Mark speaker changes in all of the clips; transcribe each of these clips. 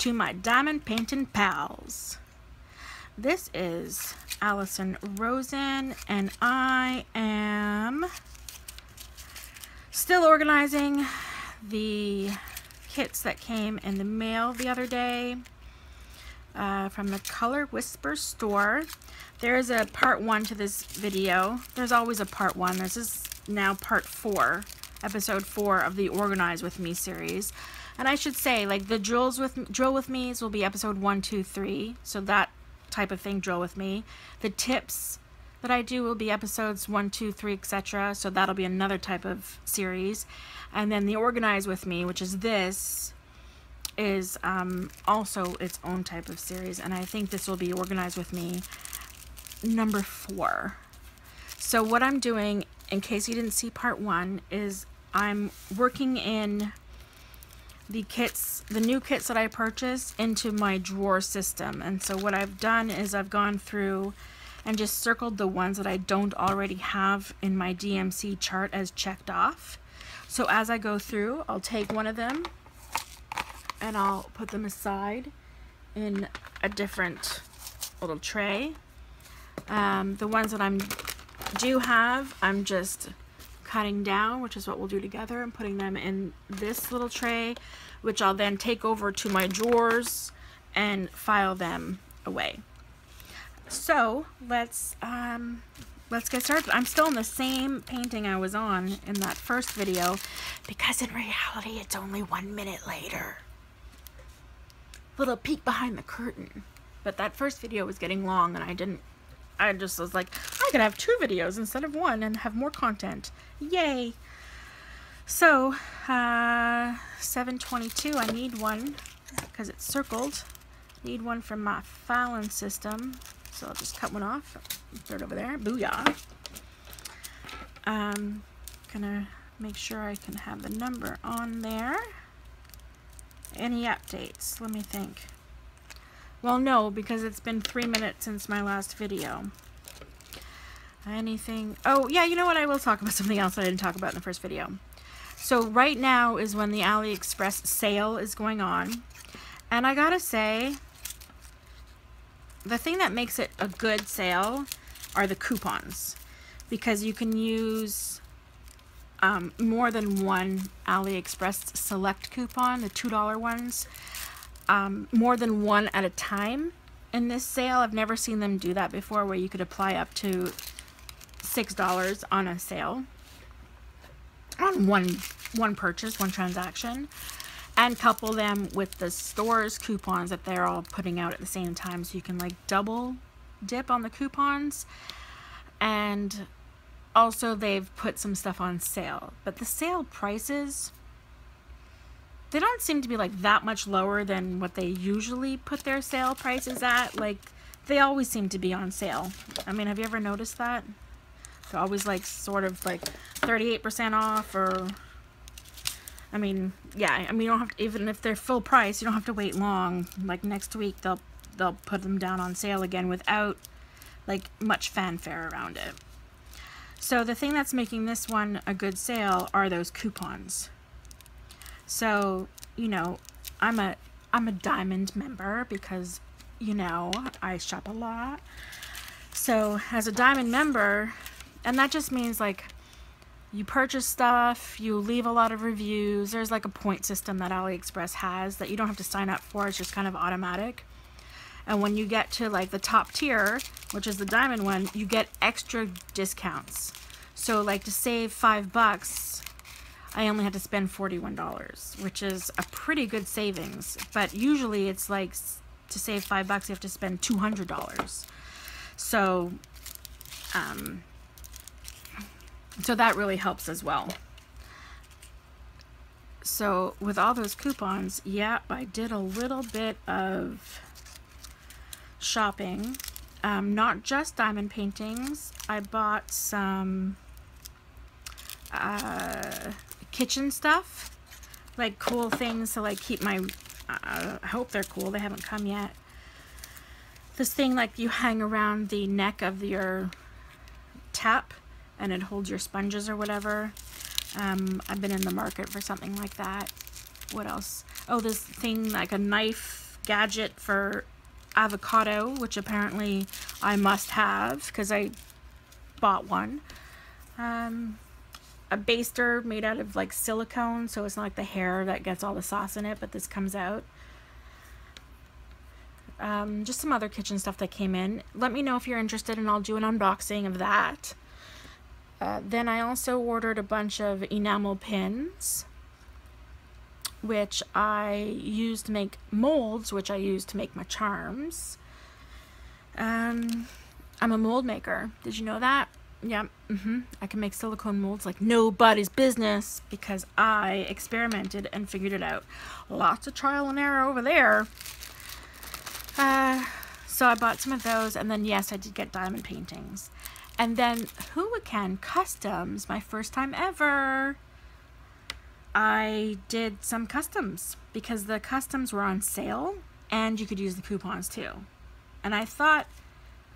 Speaker 1: to my diamond painting pals. This is Allison Rosen, and I am still organizing the kits that came in the mail the other day from the Color Whisper store. There is a part 1 to this video. There's always a part 1. This is now part 4, episode 4 of the Organize With Me series. And I should say, like, the drill with me's will be episode 1, 2, 3. So that type of thing, drill with me. The tips that I do will be episodes 1, 2, 3, etc. So that'll be another type of series. And then the Organize With Me, which is this, is also its own type of series. And I think this will be Organize With Me number 4. So what I'm doing, in case you didn't see part 1, is I'm working in the kits, the new kits that I purchased, into my drawer system. And so what I've done is I've gone through and just circled the ones that I don't already have in my DMC chart as checked off. So as I go through, I'll take one of them and I'll put them aside in a different little tray. The ones that I'm just cutting down, which is what we'll do together, and putting them in this little tray, which I'll then take over to my drawers and file them away. So let's get started. I'm still in the same painting I was on in that first video, because in reality it's only 1 minute later. Little peek behind the curtain. But that first video was getting long, and I just was like, I could have 2 videos instead of 1 and have more content. Yay! So, 722, I need one because it's circled. Need one from my filing system. So I'll just cut one off, throw it over there. Booyah! Gonna make sure I can have the number on there. Any updates? Let me think. Well, no, because it's been 3 minutes since my last video. Anything? Oh, yeah, you know what? I will talk about something else that I didn't talk about in the first video. So right now is when the AliExpress sale is going on. And I gotta say, the thing that makes it a good sale are the coupons. Because you can use more than one AliExpress select coupon, the $2 ones. More than one at a time in this sale. I've never seen them do that before, where you could apply up to $6 on a sale on one purchase, one transaction, and couple them with the store's coupons that they're all putting out at the same time, so you can like double dip on the coupons. And also they've put some stuff on sale, but the sale prices, they don't seem to be like that much lower than what they usually put their sale prices at. Like, they always seem to be on sale. I mean, have you ever noticed that? They're always like sort of like 38% off, or I mean, yeah, I mean, you don't have to, even if they're full price, you don't have to wait long. Like next week they'll put them down on sale again without like much fanfare around it. So the thing that's making this one a good sale are those coupons. So, you know, I'm a diamond member because, you know, I shop a lot. So as a diamond member, and that just means like you purchase stuff, you leave a lot of reviews. There's like a point system that AliExpress has that you don't have to sign up for. It's just kind of automatic. And when you get to like the top tier, which is the diamond one, you get extra discounts. So like to save $5, I only had to spend $41, which is a pretty good savings. But usually it's like, to save $5, you have to spend $200. So, so that really helps as well. So with all those coupons, yeah, I did a little bit of shopping. Not just diamond paintings. I bought some kitchen stuff, like cool things to like keep my, I hope they're cool, they haven't come yet. This thing like you hang around the neck of your tap and it holds your sponges or whatever. I've been in the market for something like that. What else? Oh, this thing like a knife gadget for avocado, which apparently I must have because I bought one. A baster made out of like silicone, so it's not like the hair that gets all the sauce in it, but this comes out. Just some other kitchen stuff that came in. Let me know if you're interested and I'll do an unboxing of that. Then I also ordered a bunch of enamel pins, which I use to make molds, which I use to make my charms. I'm a mold maker. Did you know that? Yeah, I can make silicone molds like nobody's business because I experimented and figured it out. Lots of trial and error over there. So I bought some of those, and then yes, I did get diamond paintings. And then Hooacan Customs, my first time ever. I did some customs because the customs were on sale and you could use the coupons too. And I thought,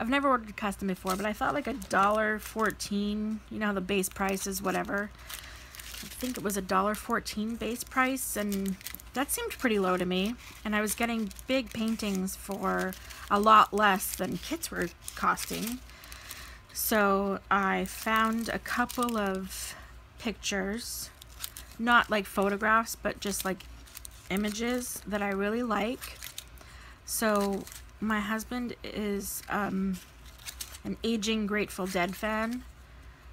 Speaker 1: I've never ordered custom before, but I thought like $1.14, you know how the base price is whatever. I think it was $1.14 base price, and that seemed pretty low to me. And I was getting big paintings for a lot less than kits were costing. So I found a couple of pictures, not like photographs, but just like images that I really like. So my husband is an aging Grateful Dead fan,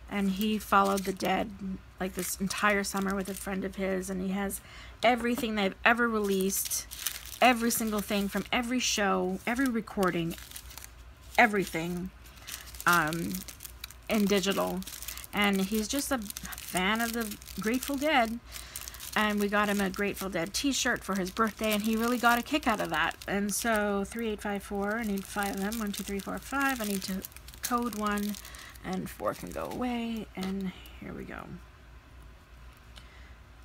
Speaker 1: and he followed the Dead like this entire summer with a friend of his, and he has everything they've ever released, every single thing from every show, every recording, everything in digital. And he's just a fan of the Grateful Dead, and we got him a Grateful Dead t-shirt for his birthday, and he really got a kick out of that. And so 3854, I need 5 of them. 1 2 3 4 5. I need to code 1 and 4 can go away, and here we go.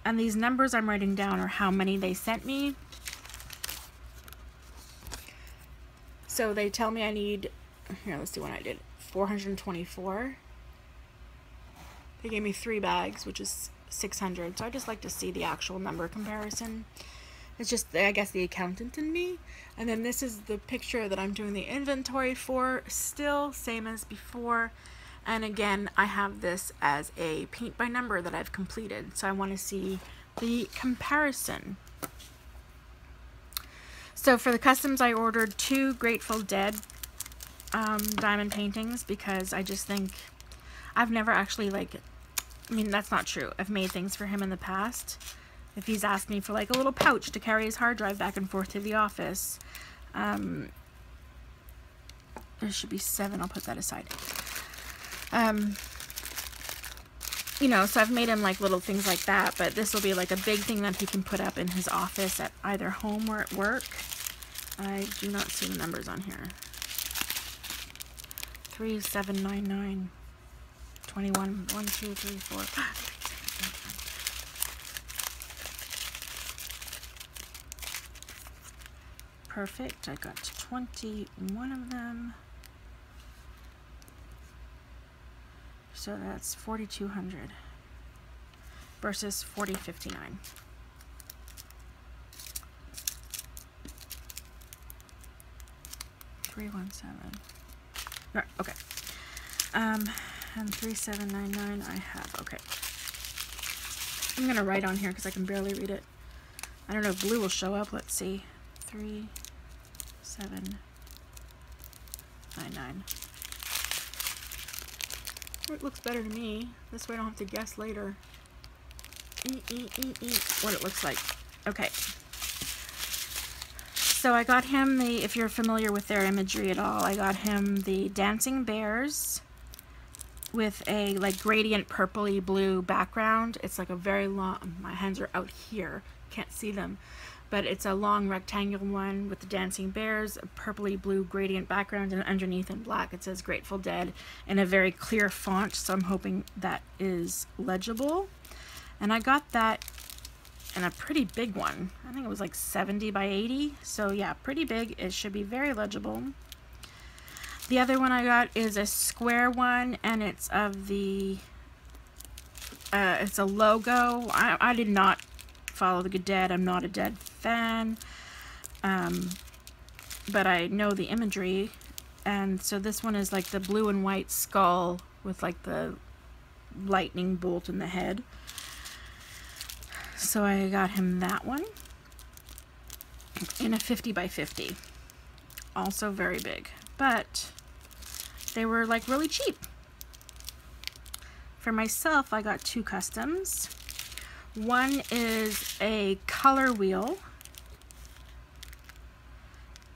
Speaker 1: And these numbers I'm writing down are how many they sent me. So they tell me I need, here, let's see what I did, 424. They gave me 3 bags, which is 600. So I just like to see the actual number comparison. It's just, I guess, the accountant in me. And then this is the picture that I'm doing the inventory for. Still same as before. And again, I have this as a paint by number that I've completed. So I want to see the comparison. So for the customs, I ordered 2 Grateful Dead diamond paintings because I just think I've never actually, like, I mean, that's not true. I've made things for him in the past. If he's asked me for like a little pouch to carry his hard drive back and forth to the office. There should be 7. I'll put that aside. You know, so I've made him like little things like that, but this will be like a big thing that he can put up in his office at either home or at work. I do not see the numbers on here. 3799. 21, 1 2 3 4 5 Perfect. I got 21 of them. So that's 4,200 versus 4059. No, okay. And 3799 I have. Okay. I'm gonna write on here because I can barely read it. I don't know if blue will show up. Let's see. 3799. It looks better to me. This way I don't have to guess later. What it looks like. Okay. So I got him the, if you're familiar with their imagery at all, I got him the dancing bears with a like gradient purpley blue background. It's like a very long, my hands are out here, can't see them, but it's a long rectangular one with the dancing bears, a purpley blue gradient background, and underneath in black it says Grateful Dead in a very clear font, so I'm hoping that is legible. And I got that in a pretty big one. I think it was like 70 by 80, so yeah, pretty big. It should be very legible. The other one I got is a square one, and it's of the, it's a logo. I did not follow the Dead. I'm not a Dead fan. but I know the imagery, and so this one is like the blue and white skull with like the lightning bolt in the head. So I got him that one in a 50 by 50. Also very big, but they were like really cheap. For myself, I got 2 customs. One is a color wheel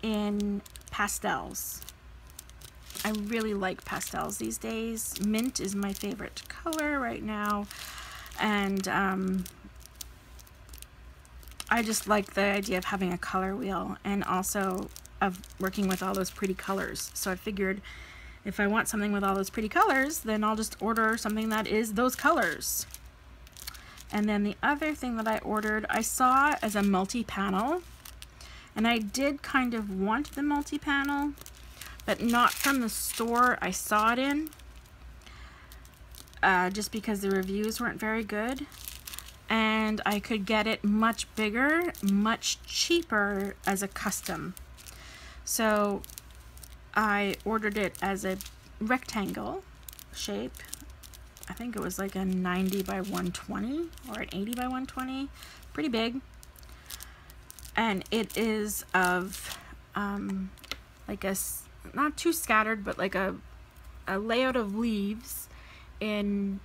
Speaker 1: in pastels. I really like pastels these days. Mint is my favorite color right now, and I just like the idea of having a color wheel and also of working with all those pretty colors. So I figured if I want something with all those pretty colors, then I'll just order something that is those colors. And then the other thing that I ordered, I saw as a multi-panel, and I did kind of want the multi-panel, but not from the store I saw it in, just because the reviews weren't very good. And I could get it much bigger, much cheaper as a custom. So I ordered it as a rectangle shape. I think it was like a 90 by 120 or an 80 by 120, pretty big. And it is of like a, not too scattered, but like a layout of leaves in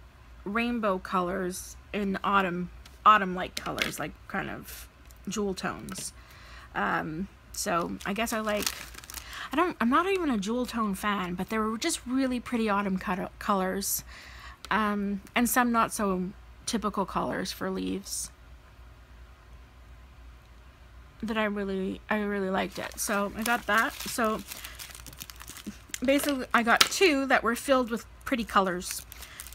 Speaker 1: rainbow colors, in autumn-like colors, like kind of jewel tones. So I guess I like, I'm not even a jewel tone fan, but they were just really pretty autumn colors, and some not so typical colors for leaves that I really liked it. So I got that. So basically I got 2 that were filled with pretty colors,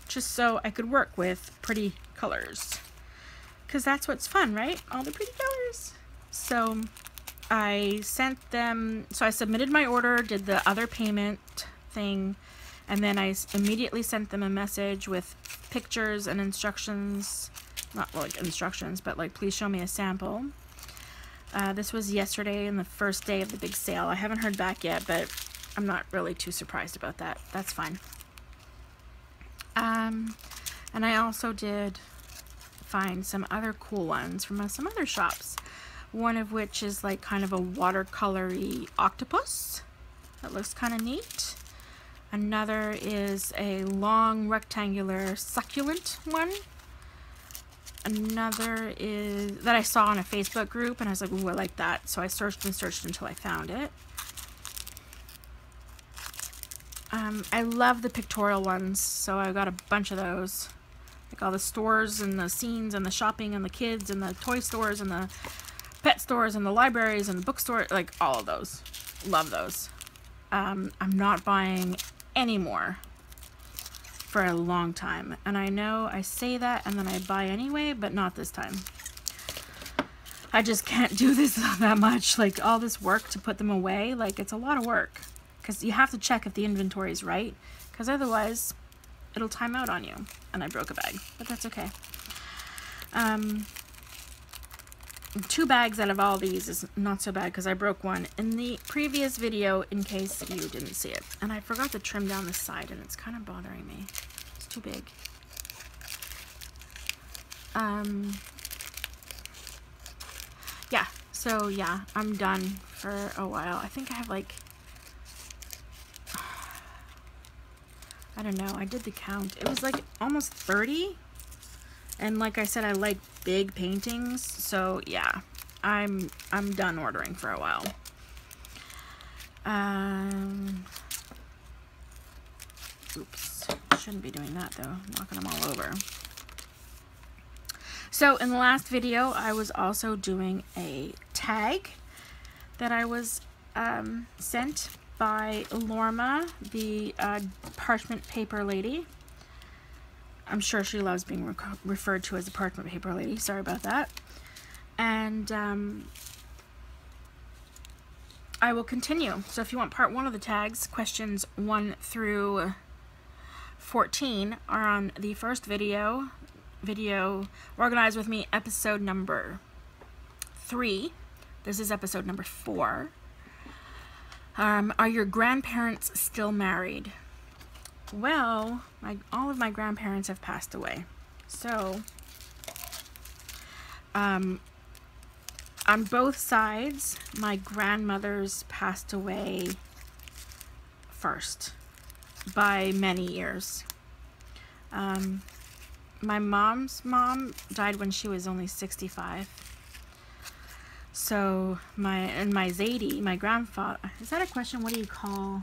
Speaker 1: just so I could work with pretty colors, because that's what's fun, right? All the pretty colors. So I sent them, so I submitted my order, did the other payment thing, and then I immediately sent them a message with pictures and instructions, not like instructions, but like, please show me a sample. This was yesterday and the first day of the big sale. I haven't heard back yet, but I'm not really too surprised about that. That's fine. And I also did find some other cool ones from some other shops. One of which is like kind of a watercolory octopus. That looks kind of neat. Another is a long rectangular succulent one. Another is that I saw in a Facebook group, and I was like, ooh, I like that. So I searched and searched until I found it. I love the pictorial ones, so I got a bunch of those. Like all the stores and the scenes and the shopping and the kids and the toy stores and the pet stores and the libraries and the bookstore, like all of those. Love those. I'm not buying any more for a long time. And I know I say that and then I buy anyway, but not this time. I just can't do this that much. Like all this work to put them away, like it's a lot of work. Because you have to check if the inventory is right, because otherwise it'll time out on you. And I broke a bag, but that's okay. 2 bags out of all these is not so bad, because I broke one in the previous video, in case you didn't see it. And I forgot to trim down the side, and it's kind of bothering me. It's too big. Yeah, so yeah, I'm done for a while. I think I have like, I don't know, I did the count. It was like almost 30. And like I said, I like big paintings. So yeah, I'm done ordering for a while. Oops, shouldn't be doing that though, knocking them all over. So in the last video, I was also doing a tag that I was sent by Lorma, the parchment paper lady. I'm sure she loves being referred to as a parchment paper lady. Sorry about that. And I will continue. So if you want part 1 of the tags, questions 1 through 14 are on the first video. Organize with Me, episode number 3, This is episode number 4. Are your grandparents still married? Well, all of my grandparents have passed away. So, on both sides, my grandmothers passed away first by many years. My mom's mom died when she was only 65. So my Zadie, my grandfather, is that a question? What do you call?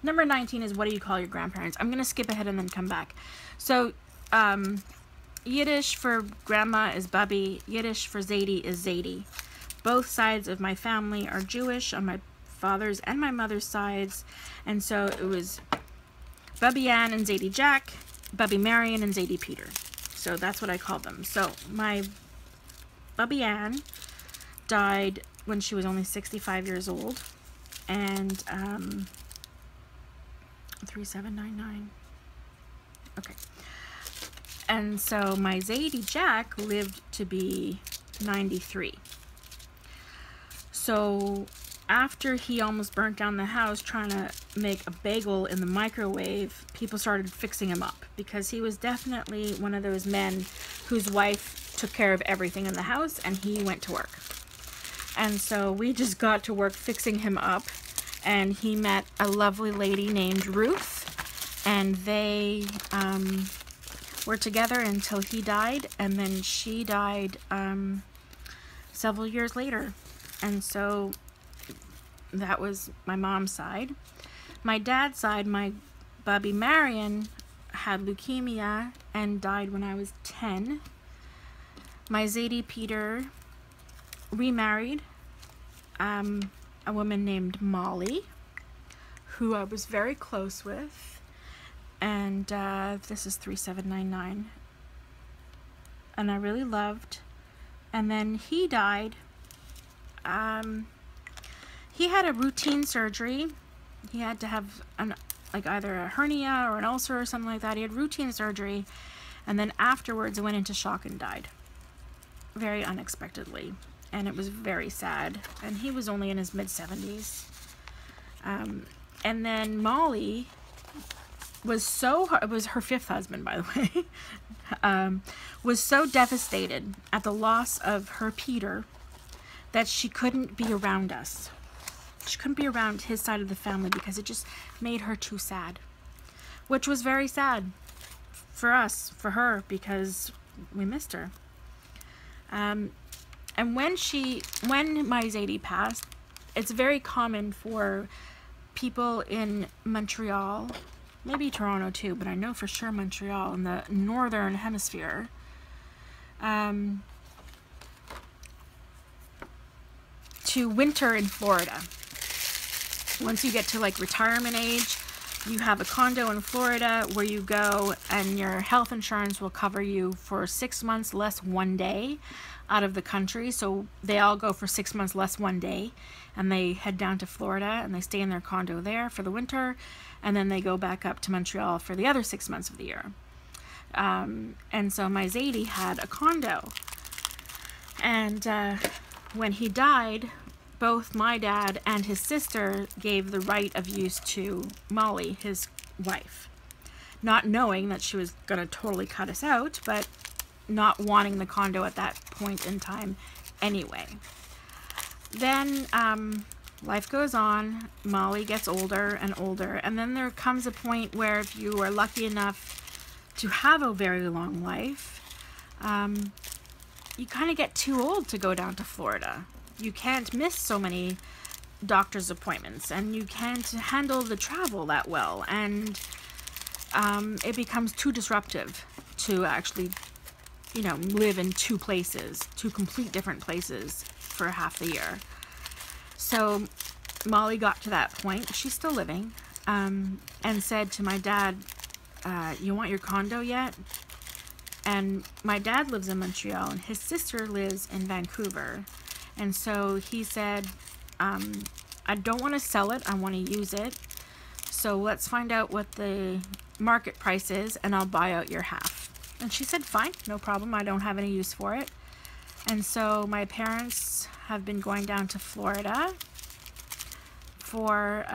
Speaker 1: Number 19 is what do you call your grandparents? I'm going to skip ahead and then come back. So Yiddish for grandma is Bubby. Yiddish for Zadie is Zadie. Both sides of my family are Jewish on my father's and my mother's sides. And so it was Bubby Ann and Zadie Jack, Bubby Marion and Zadie Peter. So that's what I called them. So my Bubby Ann died when she was only 65 years old. And 3799. Okay. And so my Zadie Jack lived to be 93. So after he almost burnt down the house trying to make a bagel in the microwave, people started fixing him up because he was definitely one of those men whose wife took care of everything in the house and he went to work. And so we just got to work fixing him up, and he met a lovely lady named Ruth, and they were together until he died, and then she died several years later. And so that was my mom's side. My dad's side, my Bubby Marion had leukemia and died when I was 10. My Zadie Peter remarried a woman named Molly, who I was very close with. And this is 3799. And I really loved. And then he died. He had a routine surgery. He had to have either a hernia or an ulcer or something like that. He had routine surgery, and then afterwards went into shock and died very unexpectedly, and it was very sad. And he was only in his mid-70s. And then Molly was it was her 5th husband, by the way, was so devastated at the loss of her Peter that she couldn't be around us. She couldn't be around his side of the family because it just made her too sad, which was very sad for us, for her, because we missed her. And when my Zadie passed, it's very common for people in Montreal, maybe Toronto too, but I know for sure Montreal in the northern hemisphere, to winter in Florida. Once you get to like retirement age, you have a condo in Florida where you go and your health insurance will cover you for 6 months less 1 day out of the country. So they all go for 6 months less 1 day, and they head down to Florida and they stay in their condo there for the winter, and then they go back up to Montreal for the other 6 months of the year. And so my Zadie had a condo, and when he died, both my dad and his sister gave the right of use to Molly, his wife, not knowing that she was going to totally cut us out, but not wanting the condo at that point in time anyway. Then life goes on. Molly gets older and older, and then there comes a point where if you are lucky enough to have a very long life, you kind of get too old to go down to Florida. You can't miss so many doctor's appointments, and you can't handle the travel that well, and it becomes too disruptive to actually, live in two complete different places for half the year. So Molly got to that point, she's still living, and said to my dad, you want your condo yet? And my dad lives in Montreal, and his sister lives in Vancouver. And so he said, I don't want to sell it, I want to use it. So let's find out what the market price is, and I'll buy out your half. And she said, fine, no problem. I don't have any use for it. And so my parents have been going down to Florida for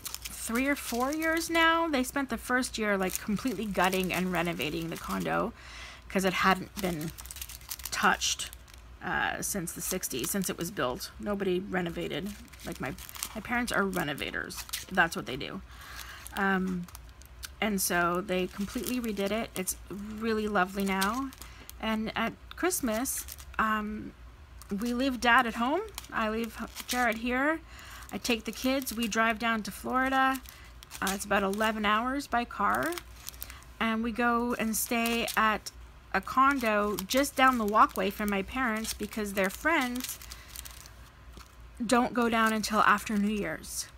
Speaker 1: 3 or 4 years now. They spent the first year like completely gutting and renovating the condo because it hadn't been touched since the 60s, since it was built. Nobody renovated. Like my parents are renovators. That's what they do. And so they completely redid it. It's really lovely now. And at Christmas, we leave Dad at home. I leave Jared here. I take the kids. We drive down to Florida. It's about 11 hours by car. And we go and stay at a condo just down the walkway from my parents because their friends don't go down until after New Year's.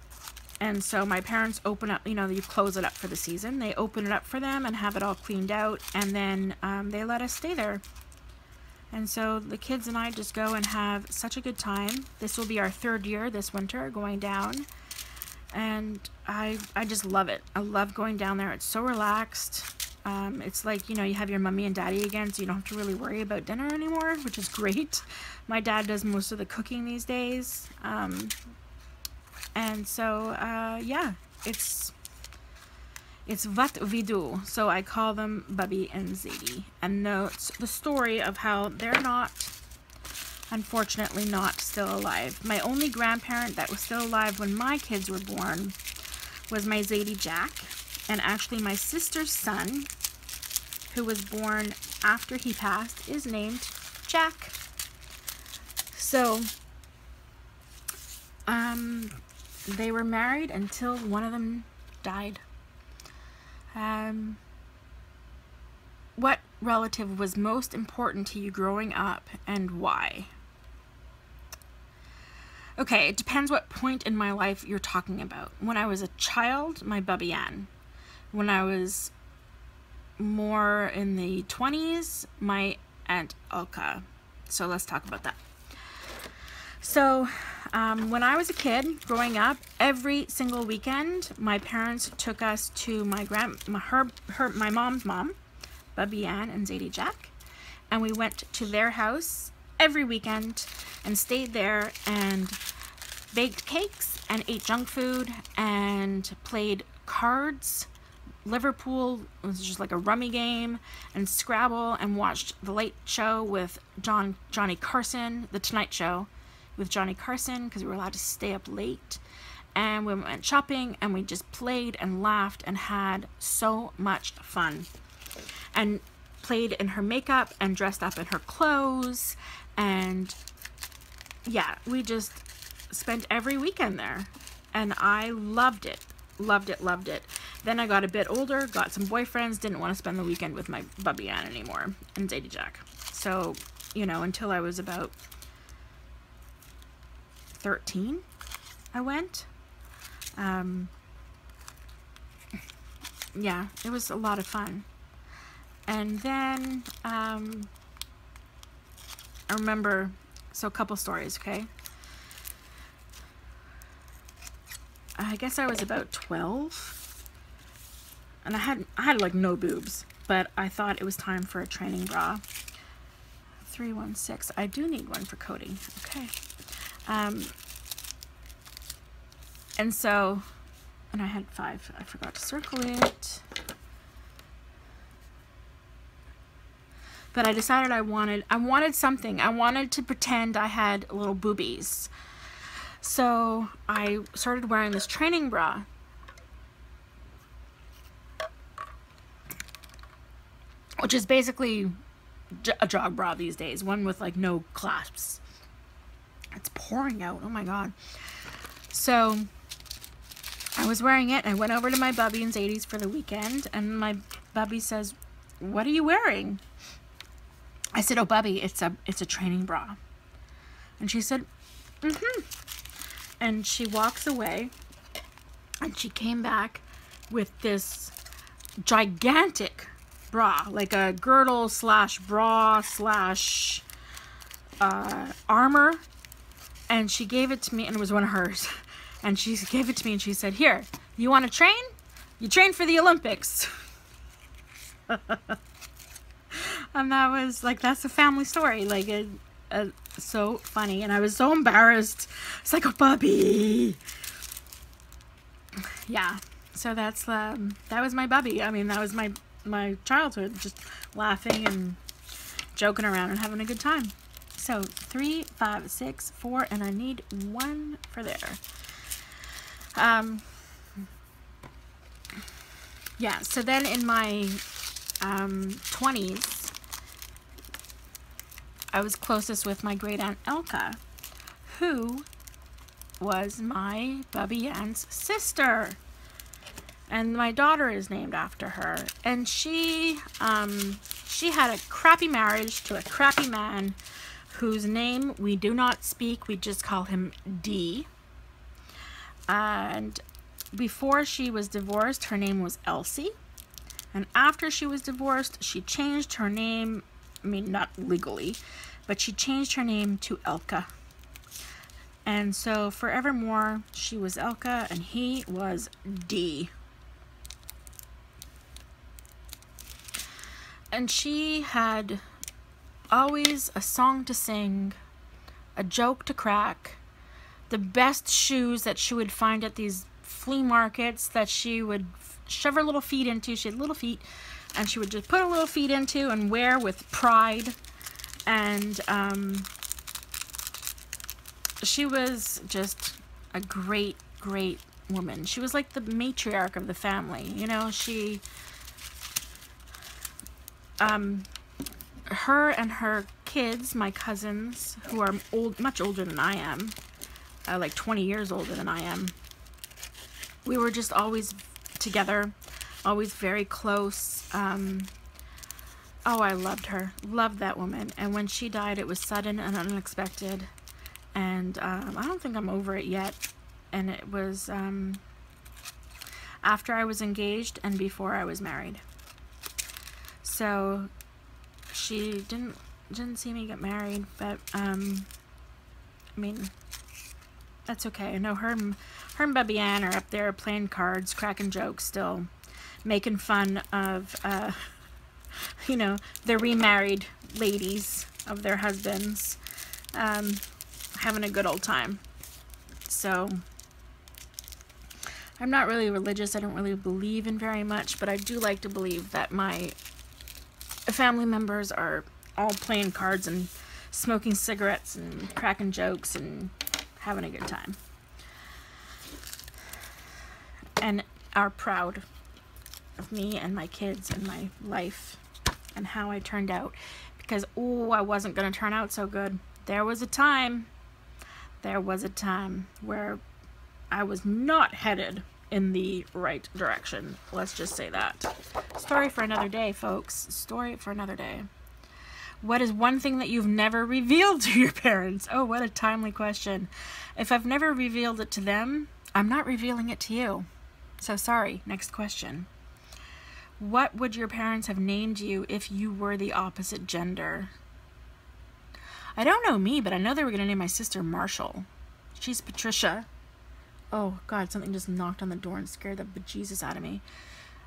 Speaker 1: And so my parents open up, you know, you close it up for the season. They open it up for them and have it all cleaned out. And then they let us stay there. And so the kids and I just go and have such a good time. This will be our 3rd year this winter going down. And I just love it. I love going down there. It's so relaxed. It's like, you know, you have your mommy and daddy again, so you don't have to really worry about dinner anymore, which is great. My dad does most of the cooking these days. And so, yeah, it's what we do. So I call them Bubby and Zadie. And the story of how they're not, unfortunately, not still alive. My only grandparent that was still alive when my kids were born was my Zadie Jack. And actually my sister's son, who was born after he passed, is named Jack. So, they were married until one of them died. What relative was most important to you growing up and why? Okay, it depends what point in my life you're talking about. When I was a child, my Bubby Ann. When I was more in the 20s, my Aunt Olka. So let's talk about that. So when I was a kid growing up, every single weekend my parents took us to my mom's mom, Bubby Ann and Zadie Jack, and we went to their house every weekend and stayed there and baked cakes and ate junk food and played cards. Liverpool was just like a rummy game, and Scrabble, and watched The Late Show with Johnny Carson, The Tonight Show with Johnny Carson, because we were allowed to stay up late. And we went shopping and we just played and laughed and had so much fun. And played in her makeup and dressed up in her clothes. And yeah, we just spent every weekend there. And I loved it. Loved it, loved it. Then I got a bit older, got some boyfriends, didn't want to spend the weekend with my Bubby Ann anymore, and Zadie Jack. So, you know, until I was about 13, I went. Yeah, it was a lot of fun. And then, I remember, so a couple stories, okay? I guess I was about 12, and I had like no boobs, but I thought it was time for a training bra. 316. I do need one for Cody. Okay. And so, and I had 5. I forgot to circle it. But I decided I wanted something. I wanted to pretend I had little boobies. So I started wearing this training bra. Which is basically a jog bra these days. One with like no clasps. It's pouring out. Oh my god. So I was wearing it. I went over to my Bubby and Zadie's for the weekend. And my Bubby says, "What are you wearing?" I said, "Oh, Bubby, it's a training bra." And she said, "Mm-hmm." And she walks away, and she came back with this gigantic bra, like a girdle slash bra slash armor. And she gave it to me, and it was one of hers. And she gave it to me, and she said, "Here, you want to train? You train for the Olympics." And that was like, that's a family story. Like, so funny. And I was so embarrassed. It's like a puppy. Yeah. So that's, that was my bubby. I mean, that was my childhood, just laughing and joking around and having a good time. So 3, 5, 6, 4, and I need 1 for there. Yeah, so then in my 20s, I was closest with my great aunt Elka, who was my bubby aunt's sister. And my daughter is named after her. And she had a crappy marriage to a crappy man whose name we do not speak. We just call him D. And before she was divorced, her name was Elsie. And after she was divorced, she changed her name. I mean, not legally, but she changed her name to Elka. And so forevermore, she was Elka and he was D. And she had always a song to sing, a joke to crack, the best shoes that she would find at these flea markets that she would shove her little feet into. She had little feet, and she would just put her little feet into and wear with pride. And she was just a great, great woman. She was like the matriarch of the family, you know. She her and her kids, my cousins, who are much older than I am, like 20 years older than I am, we were just always together, always very close. Oh, I loved her. Loved that woman. And when she died, it was sudden and unexpected. And I don't think I'm over it yet. And it was after I was engaged and before I was married. So she didn't see me get married, but I mean, that's okay. I know her and Bubby Ann are up there playing cards, cracking jokes, still making fun of you know, the remarried ladies of their husbands, having a good old time. So I'm not really religious. I don't really believe in very much, but I do like to believe that my family members are all playing cards and smoking cigarettes and cracking jokes and having a good time, and are proud of me and my kids and my life and how I turned out, because I wasn't going to turn out so good. There was a time where I was not headed in the right direction. Let's just say that. Story for another day, folks. Story for another day. What is one thing that you've never revealed to your parents? Oh, what a timely question. If I've never revealed it to them, I'm not revealing it to you. So sorry. Next question. What would your parents have named you if you were the opposite gender? I don't know me, but I know they were going to name my sister Marshall. She's Patricia. Oh, God, something just knocked on the door and scared the bejesus out of me.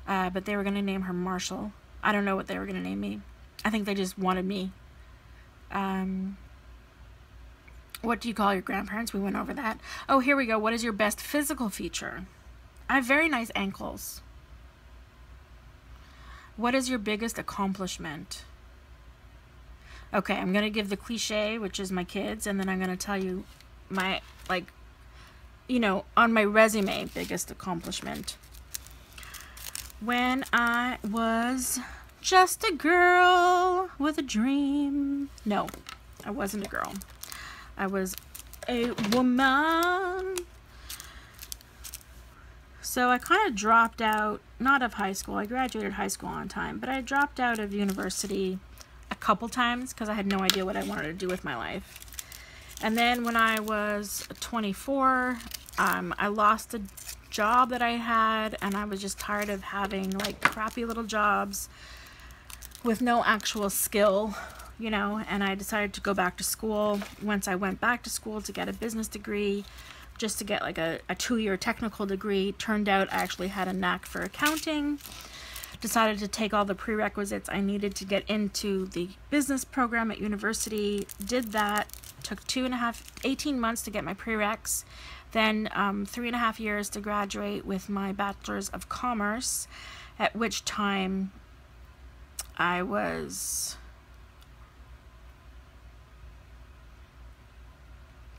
Speaker 1: But they were going to name her Marshall. I don't know what they were going to name me. I think they just wanted me. What do you call your grandparents? We went over that. Oh, here we go. What is your best physical feature? I have very nice ankles. What is your biggest accomplishment? Okay, I'm going to give the cliche, which is my kids, and then I'm going to tell you my, like, you know, on my resume, biggest accomplishment. When I was just a girl with a dream. No, I wasn't a girl. I was a woman. So I kind of dropped out, not of high school. I graduated high school on time, but I dropped out of university a couple times because I had no idea what I wanted to do with my life. And then when I was 24, I lost a job that I had, and I was just tired of having like crappy little jobs with no actual skill, you know, and I decided to go back to school. Once I went back to school to get a business degree, just to get like a 2-year technical degree, turned out I actually had a knack for accounting. decided to take all the prerequisites I needed to get into the business program at university. Did that. Took 18 months to get my prereqs. Then 3.5 years to graduate with my Bachelor's of Commerce, at which time I was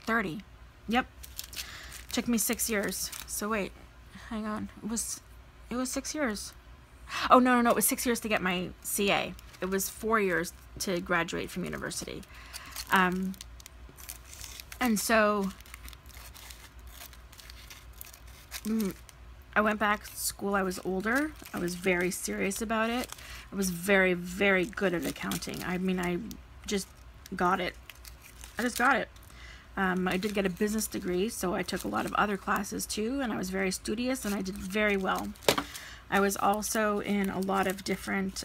Speaker 1: 30. Yep. Took me 6 years. So wait, hang on. It was 6 years. Oh, no. It was 6 years to get my CA. It was 4 years to graduate from university. And so I went back to school. I was older. I was very serious about it. I was very, very good at accounting. I mean, I just got it. I just got it. I did get a business degree, so I took a lot of other classes too, and I was very studious, and I did very well. I was also in a lot of different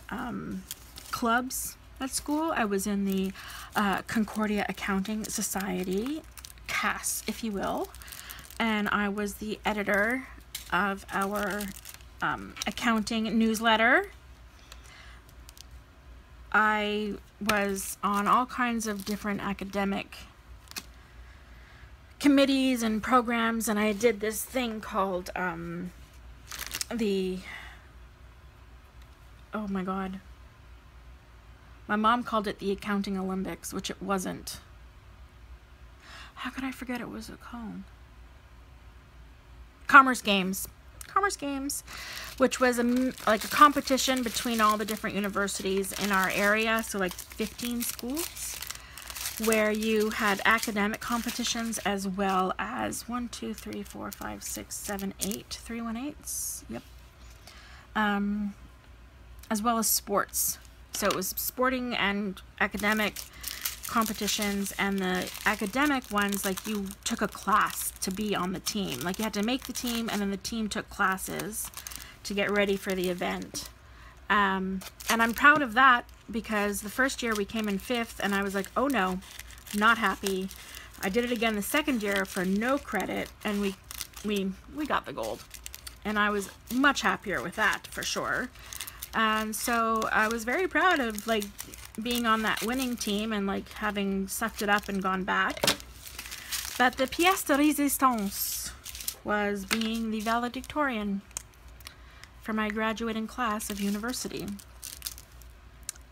Speaker 1: clubs at school. I was in the Concordia Accounting Society, CAS, if you will, and I was the editor of our accounting newsletter. I was on all kinds of different academic committees and programs, and I did this thing called oh my god, my mom called it the Accounting Olympics, which it wasn't. How could I forget it was called? Commerce Games, which was like a competition between all the different universities in our area, so like 15 schools, where you had academic competitions as well as 3 1/8s. Yep. As well as sports. So it was sporting and academic competitions, and the academic ones, like, you took a class to be on the team. Like, you had to make the team, and then the team took classes to get ready for the event. And I'm proud of that, because the first year we came in 5th, and I was like, oh no, not happy. I did it again the second year for no credit, and we got the gold. And I was much happier with that, for sure. And so I was very proud of, like, being on that winning team and, like, having sucked it up and gone back. But the pièce de résistance was being the valedictorian for my graduating class of university.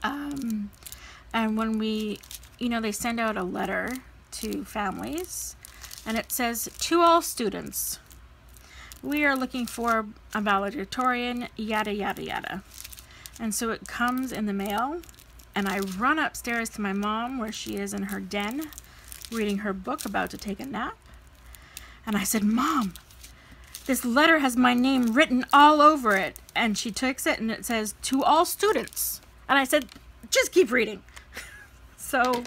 Speaker 1: And when we, they send out a letter to families, and it says, to all students, we are looking for a valedictorian, yada, yada, yada. And so it comes in the mail, and I run upstairs to my mom, where she is in her den, reading her book, about to take a nap. And I said, Mom, this letter has my name written all over it. And she takes it, and it says, to all students. And I said, just keep reading. So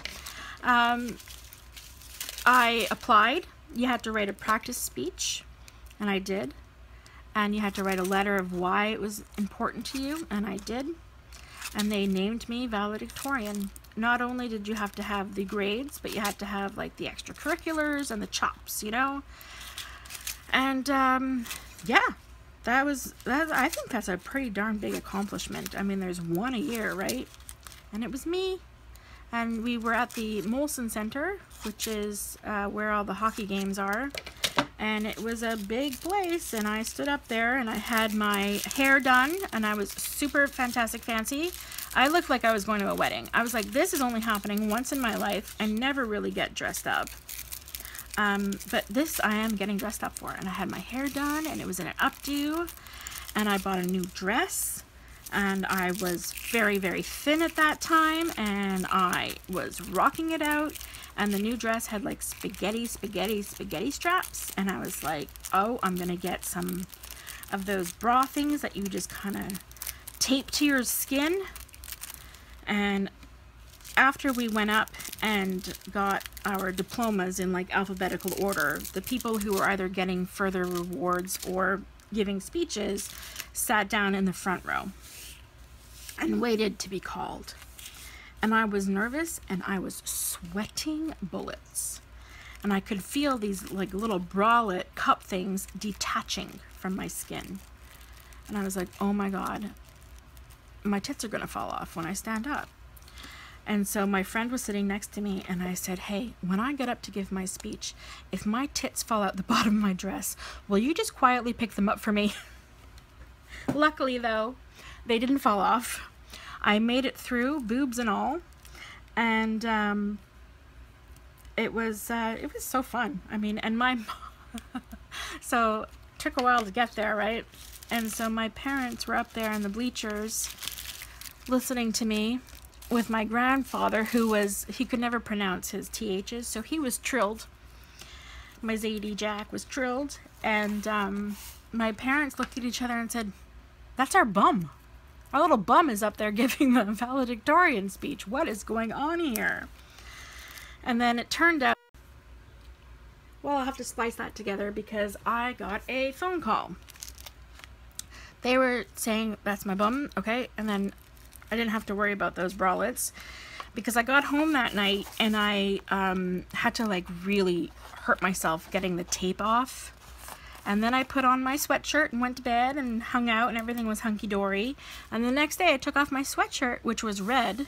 Speaker 1: I applied. You had to write a practice speech, and I did. And you had to write a letter of why it was important to you, and I did. And they named me valedictorian. Not only did you have to have the grades, but you had to have, like, the extracurriculars and the chops, And yeah, I think that's a pretty darn big accomplishment. I mean, there's one a year, right? And it was me. And we were at the Molson Center, which is where all the hockey games are. And it was a big place, and I stood up there, and I had my hair done, and I was super fantastic fancy. I looked like I was going to a wedding. I was like, this is only happening once in my life. I never really get dressed up. But this I am getting dressed up for. And I had my hair done, and it was in an updo, and I bought a new dress, and I was very, very thin at that time, and I was rocking it out. And the new dress had, like, spaghetti straps. And I was like, oh, I'm going to get some of those bra things that you just kind of tape to your skin. And after we went up and got our diplomas in, like, alphabetical order, the people who were either getting further rewards or giving speeches sat down in the front row and waited to be called. And I was nervous, and I was sweating bullets. And I could feel these, like, little bralette cup things detaching from my skin. And I was like, oh my God, my tits are going to fall off when I stand up. And so my friend was sitting next to me, and I said, hey, when I get up to give my speech, if my tits fall out the bottom of my dress, will you just quietly pick them up for me? Luckily, though, they didn't fall off. I made it through, boobs and all, and it was so fun. I mean, and my so it took a while to get there, right? And so my parents were up there in the bleachers listening to me with my grandfather, he could never pronounce his THs, so he was trilled. My Zadie Jack was trilled, and my parents looked at each other and said, that's our bum. Our little bum is up there giving the valedictorian speech. What is going on here? And then it turned out, well, I'll have to splice that together because I got a phone call. They were saying, that's my bum, okay? And then I didn't have to worry about those bralettes because I got home that night and I had to like really hurt myself getting the tape off. And then I put on my sweatshirt and went to bed and hung out and everything was hunky-dory. And the next day I took off my sweatshirt, which was red.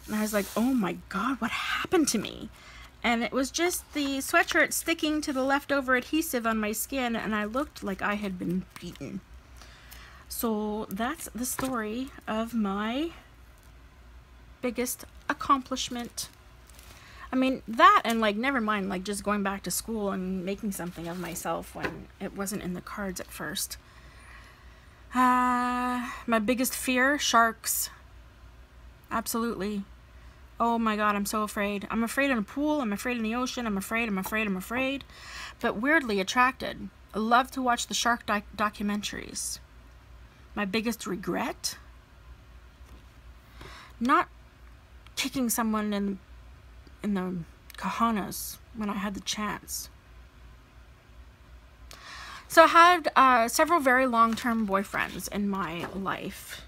Speaker 1: And I was like, oh my God, what happened to me? And it was just the sweatshirt sticking to the leftover adhesive on my skin, and I looked like I had been beaten. So that's the story of my biggest accomplishment. I mean, that and like, never mind, like just going back to school and making something of myself when it wasn't in the cards at first. My biggest fear, sharks. Absolutely. Oh my God, I'm so afraid. I'm afraid in a pool, I'm afraid in the ocean, I'm afraid. But weirdly attracted. I love to watch the shark documentaries. My biggest regret? Not kicking someone in the cojones when I had the chance. So I had several very long-term boyfriends in my life.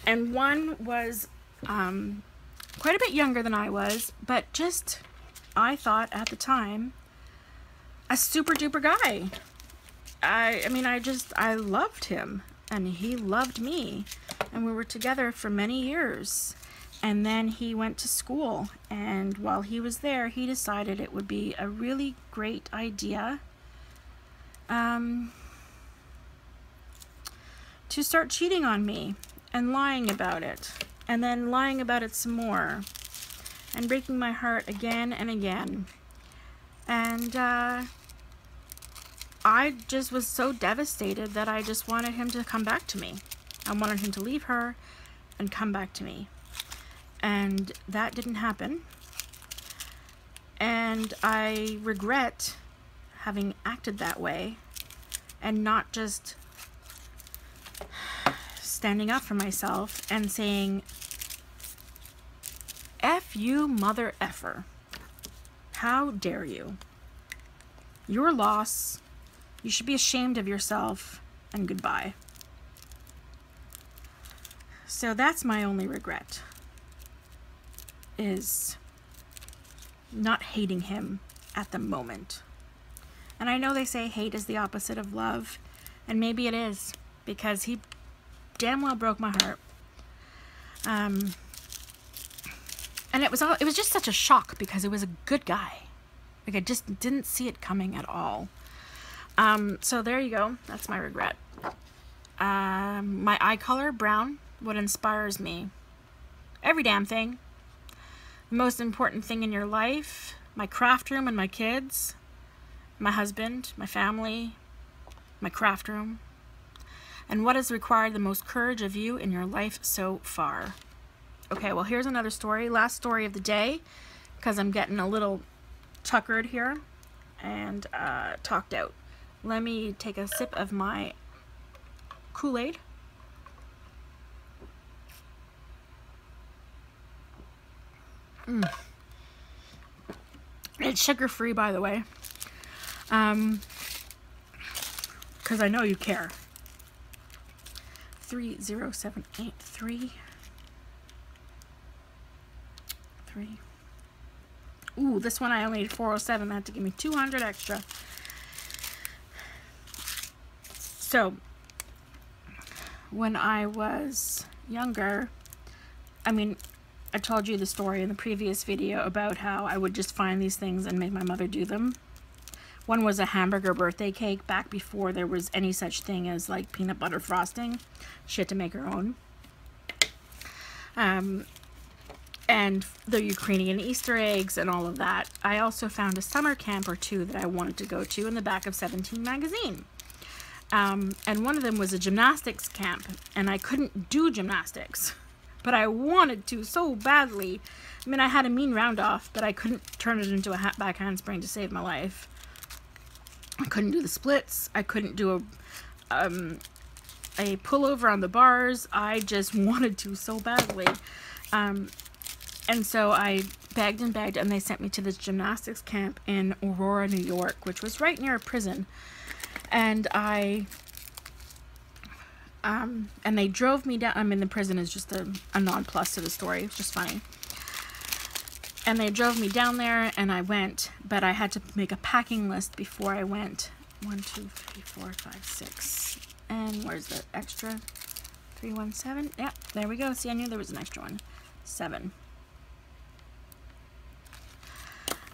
Speaker 1: And one was quite a bit younger than I was, but just, I thought at the time, a super duper guy. I mean, I loved him, and he loved me, and we were together for many years. And then he went to school, and while he was there, he decided it would be a really great idea to start cheating on me and lying about it, and then lying about it some more, and breaking my heart again and again. And I just was so devastated that I just wanted him to come back to me. I wanted him to leave her and come back to me. And that didn't happen. And I regret having acted that way and not just standing up for myself and saying, F you, mother effer. How dare you? Your loss. You should be ashamed of yourself, and goodbye. So that's my only regret, is not hating him at the moment. And I know they say hate is the opposite of love, and maybe it is, because he damn well broke my heart. And it was just such a shock because it was a good guy. Like, I just didn't see it coming at all. So there you go. That's my regret. My eye color, brown, what inspires me. Every damn thing. The most important thing in your life, my craft room and my kids, my husband, my family, my craft room. And what has required the most courage of you in your life so far? Okay, well, here's another story. Last story of the day, because I'm getting a little tuckered here and talked out. Let me take a sip of my Kool-Aid. It's sugar-free, by the way, because I know you care. 30783 3. Ooh, this one I only need 407. That had to give me 200 extra. So, when I was younger, I mean, I told you the story in the previous video about how I would just find these things and make my mother do them. One was a hamburger birthday cake back before there was any such thing as like peanut butter frosting. She had to make her own. And the Ukrainian Easter eggs and all of that. I also found a summer camp or two that I wanted to go to in the back of 17 magazine. And one of them was a gymnastics camp, and I couldn't do gymnastics, but I wanted to so badly. I mean, I had a mean round off, but I couldn't turn it into a back handspring to save my life. I couldn't do the splits. I couldn't do a pullover on the bars. I just wanted to so badly. And so I begged and begged, and they sent me to this gymnastics camp in Aurora, New York, which was right near a prison. And and they drove me down. I mean, the prison is just a non-plus to the story. It's just funny. And they drove me down there, and I went, but I had to make a packing list before I went. 1, 2, 3, 4, 5, 6. And where's the extra? 317. Yeah, there we go. See, I knew there was an extra one. 7.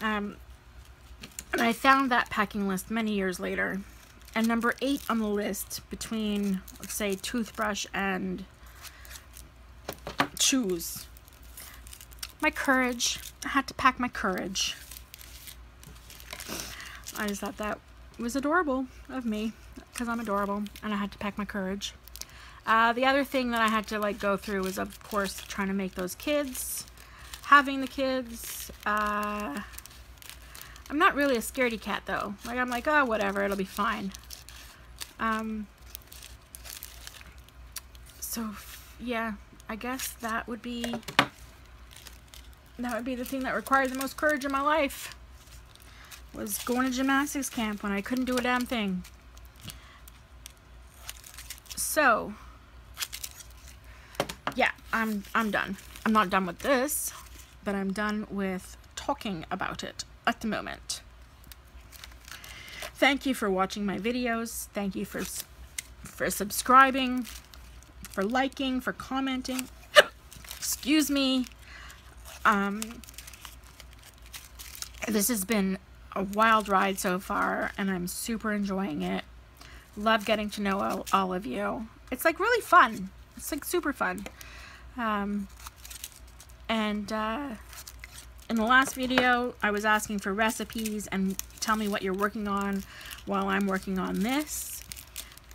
Speaker 1: And I found that packing list many years later. And number 8 on the list, between, let's say, toothbrush and shoes. My courage. I had to pack my courage. I just thought that was adorable of me, because I'm adorable, and I had to pack my courage. The other thing that I had to like go through was, of course, trying to make those kids, having the kids. I'm not really a scaredy cat though. Like, I'm like, oh, whatever, it'll be fine. So yeah, I guess that would be the thing that required the most courage in my life, was going to gymnastics camp when I couldn't do a damn thing. So yeah, I'm done. I'm not done with this, but I'm done with talking about it at the moment. Thank you for watching my videos. Thank you for subscribing, for liking, for commenting. Excuse me. This has been a wild ride so far, and I'm super enjoying it. Love getting to know all of you. It's like really fun. It's like super fun. In the last video, I was asking for recipes and tell me what you're working on while I'm working on this.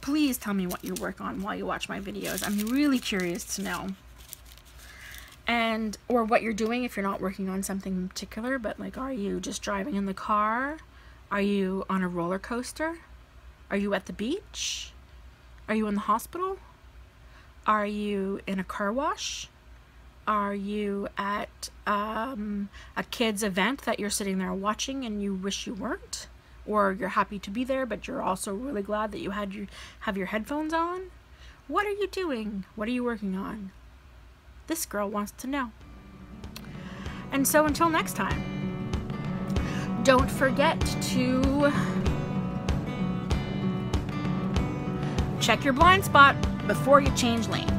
Speaker 1: Please tell me what you work on while you watch my videos. I'm really curious to know. Or what you're doing if you're not working on something in particular, but like, are you just driving in the car? Are you on a roller coaster? Are you at the beach? Are you in the hospital? Are you in a car wash? Are you at a kid's event that you're sitting there watching and you wish you weren't? Or you're happy to be there, but you're also really glad that you have your headphones on? What are you doing? What are you working on? This girl wants to know. And so until next time, don't forget to check your blind spot before you change lanes.